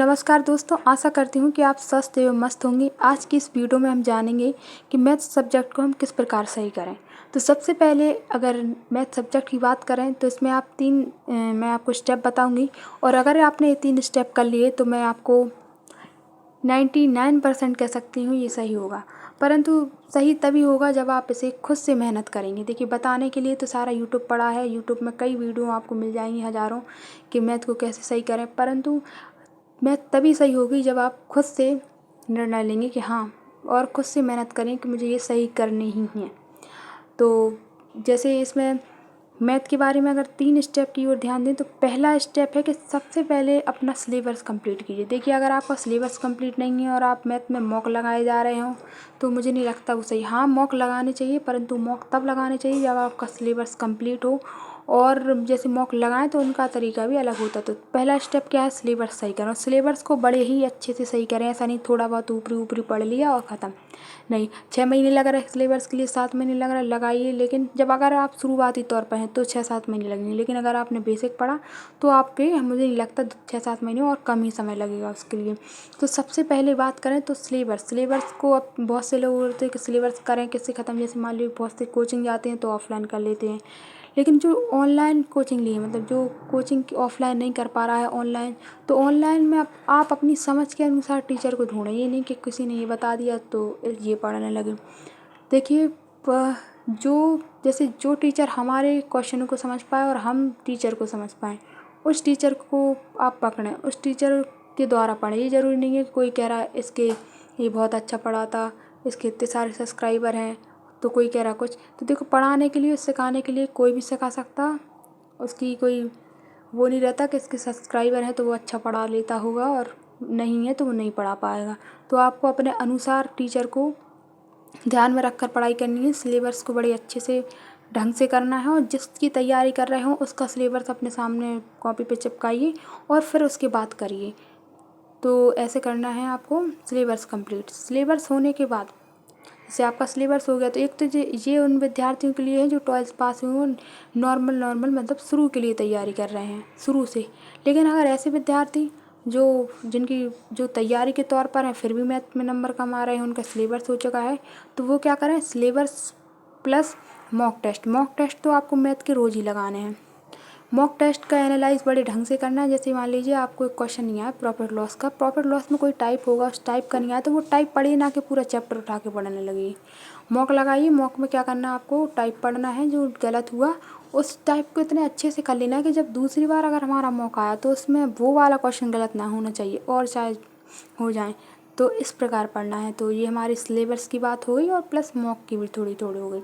नमस्कार दोस्तों, आशा करती हूँ कि आप स्वस्थ एवं मस्त होंगे। आज की इस वीडियो में हम जानेंगे कि मैथ सब्जेक्ट को हम किस प्रकार सही करें। तो सबसे पहले अगर मैथ सब्जेक्ट की बात करें तो इसमें आप मैं आपको स्टेप बताऊंगी, और अगर आपने ये 3 स्टेप कर लिए तो मैं आपको 99% कह सकती हूँ ये सही होगा। परंतु सही तभी होगा जब आप इसे खुद से मेहनत करेंगे। देखिए, बताने के लिए तो सारा यूट्यूब पड़ा है, यूट्यूब में कई वीडियो आपको मिल जाएंगी हज़ारों कि मैथ को कैसे सही करें, परंतु मैथ तभी सही होगी जब आप खुद से निर्णय लेंगे कि हाँ, और खुद से मेहनत करें कि मुझे ये सही करनी ही है। तो जैसे इसमें मैथ के बारे में अगर 3 स्टेप की ओर ध्यान दें तो पहला स्टेप है कि सबसे पहले अपना सिलेबस कंप्लीट कीजिए। देखिए, अगर आपका सिलेबस कंप्लीट नहीं है और आप मैथ में मॉक लगाए जा रहे हों तो मुझे नहीं लगता वो सही। हाँ, मॉक लगाने चाहिए, परंतु मॉक तब लगाने चाहिए जब आपका सिलेबस कंप्लीट हो। और जैसे मॉक लगाएं तो उनका तरीका भी अलग होता है। तो पहला स्टेप क्या है, सिलेबस सही करो। सिलेबस को बड़े ही अच्छे से सही करें, ऐसा नहीं थोड़ा बहुत ऊपरी ऊपरी पढ़ लिया और ख़त्म। नहीं, 6 महीने लग रहे हैं सिलेबस के लिए, 7 महीने लग रहा है, लगाइए। लेकिन जब अगर आप शुरुआती तौर पर हैं तो 6-7 महीने लगेंगे, लेकिन अगर आपने बेसिक पढ़ा तो आपके मुझे नहीं लगता 6-7 महीने और कम ही समय लगेगा उसके लिए। तो सबसे पहले बात करें तो सिलेबस को अब बहुत से लोग बोलते हैं कि सिलेबस करें किससे ख़त्म। जैसे मान लीजिए बहुत से कोचिंग जाते हैं तो ऑफलाइन कर लेते हैं, लेकिन जो ऑनलाइन कोचिंग लिए, मतलब जो कोचिंग ऑफलाइन नहीं कर पा रहा है ऑनलाइन, तो ऑनलाइन में आप अपनी समझ के अनुसार टीचर को ढूंढें। ये नहीं कि किसी ने ये बता दिया तो ये पढ़ने लगे। देखिए, जो टीचर हमारे क्वेश्चनों को समझ पाए और हम टीचर को समझ पाएँ, उस टीचर को आप पकड़ें, उस टीचर के द्वारा पढ़ें। ये ज़रूरी नहीं है कि कोई कह रहा है इसके ये बहुत अच्छा पढ़ाता, इसके इतने सारे सब्सक्राइबर हैं, तो कोई कह रहा कुछ। तो देखो, पढ़ाने के लिए, सिखाने के लिए कोई भी सिखा सकता। उसकी कोई वो नहीं रहता कि इसके सब्सक्राइबर हैं तो वो अच्छा पढ़ा लेता होगा, और नहीं है तो वो नहीं पढ़ा पाएगा। तो आपको अपने अनुसार टीचर को ध्यान में रखकर पढ़ाई करनी है। सिलेबस को बड़े अच्छे से ढंग से करना है, और जिसकी तैयारी कर रहे हो उसका सिलेबस अपने सामने कॉपी पे चिपकाइए और फिर उसके बाद करिए। तो ऐसे करना है आपको सिलेबस कंप्लीट। सिलेबस होने के बाद जैसे आपका सिलेबस हो गया तो एक तो ये उन विद्यार्थियों के लिए है जो 12th पास हुए हों, नॉर्मल मतलब शुरू के लिए तैयारी कर रहे हैं शुरू से। लेकिन अगर ऐसे विद्यार्थी जिनकी जो तैयारी के तौर पर हैं फिर भी मैथ में नंबर कम आ रहे हैं, उनका सिलेबस हो चुका है, तो वो क्या करें, सिलेबस प्लस मॉक टेस्ट तो आपको मैथ के रोज़ ही लगाने हैं। मॉक टेस्ट का एनालाइज बड़े ढंग से करना है। जैसे मान लीजिए आपको एक क्वेश्चन नहीं आया प्रॉफिट लॉस का, प्रॉफिट लॉस में कोई टाइप होगा, उस टाइप का नहीं आया तो वो टाइप पढ़िए, ना कि पूरा चैप्टर उठा के पढ़ने लगी। मॉक लगाइए, मॉक में क्या करना है, आपको टाइप पढ़ना है, जो गलत हुआ उस टाइप को इतने अच्छे से कर लेना है कि जब दूसरी बार अगर हमारा मौका आया तो उसमें वो वाला क्वेश्चन गलत ना होना चाहिए, और चाहे हो जाए। तो इस प्रकार पढ़ना है। तो ये हमारी सिलेबस की बात हो गई, और प्लस मॉक की भी थोड़ी थोड़ी हो गई।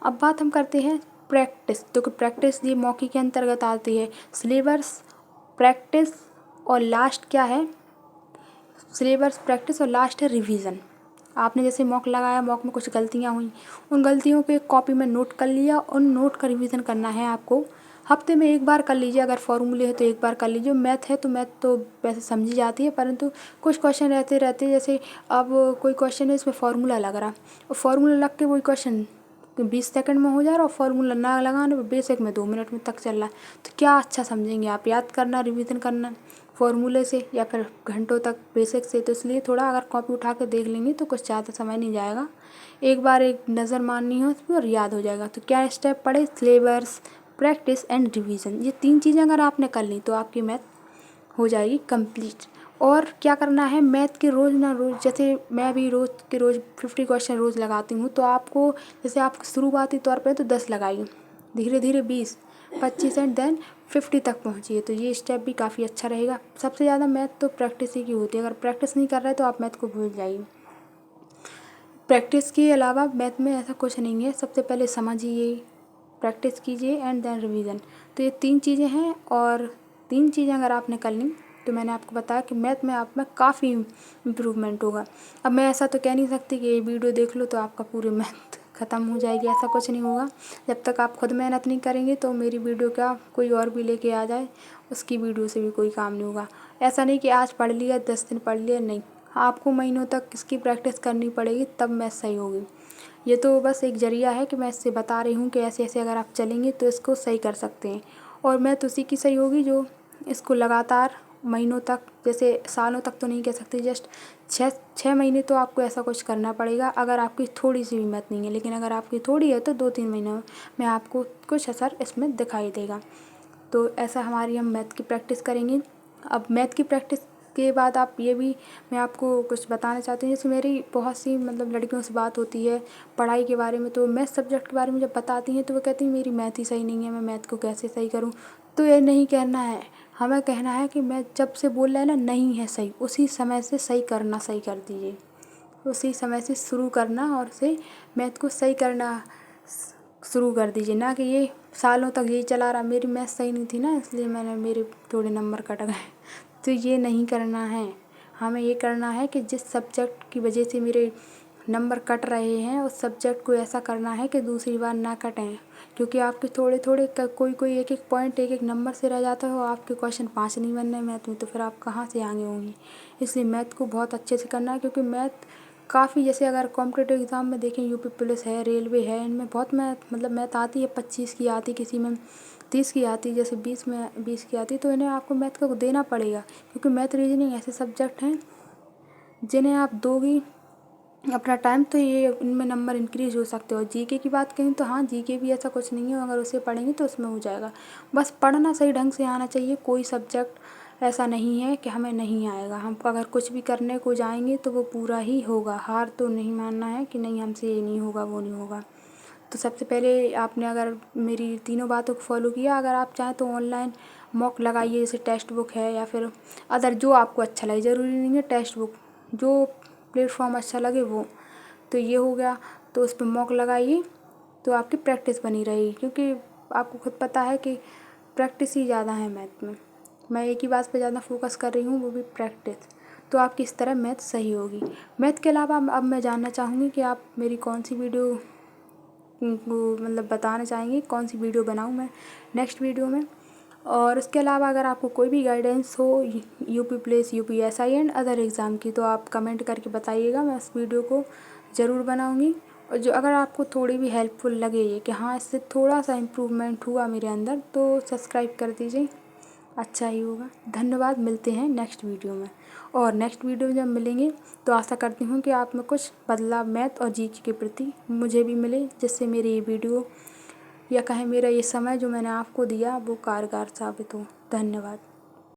अब बात हम करते हैं प्रैक्टिस। तो प्रैक्टिस ये मॉकी के अंतर्गत आती है। सिलेबस, प्रैक्टिस और लास्ट क्या है, सिलेबस, प्रैक्टिस और लास्ट है रिवीजन। आपने जैसे मॉक लगाया, मॉक में कुछ गलतियाँ हुई, उन गलतियों को एक कॉपी में नोट कर लिया, उन नोट का रिवीजन करना है आपको। हफ्ते में एक बार कर लीजिए, अगर फॉर्मूले है तो एक बार कर लीजिए। मैथ है तो मैथ तो वैसे समझी जाती है, परंतु कुछ क्वेश्चन रहते जैसे अब कोई क्वेश्चन है इसमें फार्मूला लग रहा, और फार्मूला लग के वही क्वेश्चन 20 सेकंड में हो जा रहा, और फार्मूला ना लगाने पर बेसिक में 2 मिनट में तक चल रहा है। तो क्या अच्छा समझेंगे आप, याद करना, रिवीजन करना फार्मूले से या फिर घंटों तक बेसिक से। तो इसलिए थोड़ा अगर कॉपी उठा के देख लेंगे तो कुछ ज़्यादा समय नहीं जाएगा, एक बार एक नज़र मारनी है उस पर और याद हो जाएगा। तो क्या स्टेप पड़े, सिलेबस, प्रैक्टिस एंड रिवीजन, ये 3 चीज़ें अगर आपने कर ली तो आपकी मैथ हो जाएगी कंप्लीट। और क्या करना है, मैथ के रोज़ ना रोज़, जैसे मैं अभी रोज़ के रोज़ 50 क्वेश्चन रोज़ लगाती हूँ, तो आपको जैसे आप शुरुआती तौर पे तो 10 लगाइए, धीरे धीरे 20, 25 एंड देन 50 तक पहुँचिए। तो ये स्टेप भी काफ़ी अच्छा रहेगा। सबसे ज़्यादा मैथ तो प्रैक्टिस ही की होती है, अगर प्रैक्टिस नहीं कर रहे तो आप मैथ को भूल जाइए। प्रैक्टिस के अलावा मैथ में ऐसा कुछ नहीं है, सबसे पहले समझिए, प्रैक्टिस कीजिए एंड देन रिवीजन। तो ये 3 चीज़ें हैं, और 3 चीज़ें अगर आपने कर ली तो मैंने आपको बताया कि मैथ में आप में काफ़ी इम्प्रूवमेंट होगा। अब मैं ऐसा तो कह नहीं सकती कि ये वीडियो देख लो तो आपका पूरी मैथ ख़त्म हो जाएगी, ऐसा कुछ नहीं होगा। जब तक आप खुद मेहनत नहीं करेंगे तो मेरी वीडियो क्या कोई और भी लेके आ जाए, उसकी वीडियो से भी कोई काम नहीं होगा। ऐसा नहीं कि आज पढ़ लिया, 10 दिन पढ़ लिया, नहीं, आपको महीनों तक इसकी प्रैक्टिस करनी पड़ेगी, तब मैथ सही होगी। ये तो बस एक ज़रिया है कि मैं इससे बता रही हूँ कि ऐसे ऐसे अगर आप चलेंगे तो इसको सही कर सकते हैं, और मैथ उसी की सही होगी जो इसको लगातार महीनों तक, जैसे सालों तक तो नहीं कह सकते, जस्ट 6 महीने तो आपको ऐसा कुछ करना पड़ेगा अगर आपकी थोड़ी सी भी मैथ नहीं है। लेकिन अगर आपकी थोड़ी है तो 2-3 महीनों में आपको कुछ असर इसमें दिखाई देगा। तो ऐसा हमारी हम मैथ की प्रैक्टिस करेंगे। अब मैथ की प्रैक्टिस के बाद आप ये भी मैं आपको कुछ बताना चाहती हूँ, जैसे मेरी बहुत सी मतलब लड़कियों से बात होती है पढ़ाई के बारे में, तो मैथ सब्जेक्ट के बारे में जब बताती हैं तो वो कहती हैं मेरी मैथ ही सही नहीं है, मैं मैथ को कैसे सही करूँ। तो ये नहीं कहना है, हमें कहना है कि मैथ जब से बोल रहे हैं ना नहीं है सही, उसी समय से सही करना, सही कर दीजिए, उसी समय से शुरू करना और से मैथ को सही करना शुरू कर दीजिए। ना कि ये सालों तक यही चला रहा, मेरी मैथ सही नहीं थी ना इसलिए मेरे थोड़े नंबर कट गए। तो ये नहीं करना है, हमें ये करना है कि जिस सब्जेक्ट की वजह से मेरे नंबर कट रहे हैं उस सब्जेक्ट को ऐसा करना है कि दूसरी बार ना कटें। क्योंकि आपके थोड़े थोड़े कोई एक एक पॉइंट एक एक नंबर से रह जाता है और आपके क्वेश्चन 5 नहीं बनने मैथ में, तो फिर आप कहाँ से आगे होंगी। इसलिए मैथ को बहुत अच्छे से करना है, क्योंकि मैथ काफ़ी, जैसे अगर कॉम्पिटिटिव एग्ज़ाम में देखें, यूपी पुलिस है, रेलवे है, इनमें बहुत मैथ आती है। 25 की आती, किसी में 30 की आती, जैसे 20 की आती, तो इन्हें आपको मैथ को देना पड़ेगा। क्योंकि मैथ रीजनिंग ऐसे सब्जेक्ट हैं जिन्हें आप दोगी अपना टाइम तो ये इनमें नंबर इंक्रीज़ हो सकते हो। जीके की बात करें तो हाँ, जीके भी ऐसा कुछ नहीं है, अगर उसे पढ़ेंगे तो उसमें हो जाएगा। बस पढ़ना सही ढंग से आना चाहिए। कोई सब्जेक्ट ऐसा नहीं है कि हमें नहीं आएगा, हम अगर कुछ भी करने को जाएंगे तो वो पूरा ही होगा। हार तो नहीं मानना है कि नहीं हमसे ये नहीं होगा, वो नहीं होगा। तो सबसे पहले आपने अगर मेरी तीनों बातों को फॉलो किया, अगर आप चाहें तो ऑनलाइन मॉक लगाइए, जैसे टेक्स्ट बुक है या फिर अदर जो आपको अच्छा लगे, ज़रूरी नहीं है टेक्स्ट बुक, जो प्लेटफॉर्म अच्छा लगे वो। तो ये हो गया, तो उस पर मॉक लगाइए तो आपकी प्रैक्टिस बनी रहेगी। क्योंकि आपको खुद पता है कि प्रैक्टिस ही ज़्यादा है मैथ में। मैं एक ही बात पे ज़्यादा फोकस कर रही हूँ, वो भी प्रैक्टिस। तो आपकी इस तरह मैथ सही होगी। मैथ के अलावा अब मैं जानना चाहूँगी कि आप मेरी कौन सी वीडियो को मतलब बताना चाहेंगे, कौन सी वीडियो बनाऊँ मैं नेक्स्ट वीडियो में। और इसके अलावा अगर आपको कोई भी गाइडेंस हो UP police, UPSI and other exam की, तो आप कमेंट करके बताइएगा, मैं इस वीडियो को ज़रूर बनाऊंगी। और जो अगर आपको थोड़ी भी हेल्पफुल लगे ये कि हाँ इससे थोड़ा सा इम्प्रूवमेंट हुआ मेरे अंदर, तो सब्सक्राइब कर दीजिए, अच्छा ही होगा। धन्यवाद, मिलते हैं नेक्स्ट वीडियो में। और नेक्स्ट वीडियो में जब मिलेंगे तो आशा करती हूँ कि आप में कुछ बदलाव मैथ और जीके के प्रति मुझे भी मिले, जिससे मेरी ये वीडियो या कहें मेरा ये समय जो मैंने आपको दिया वो कारगर साबित हो। धन्यवाद।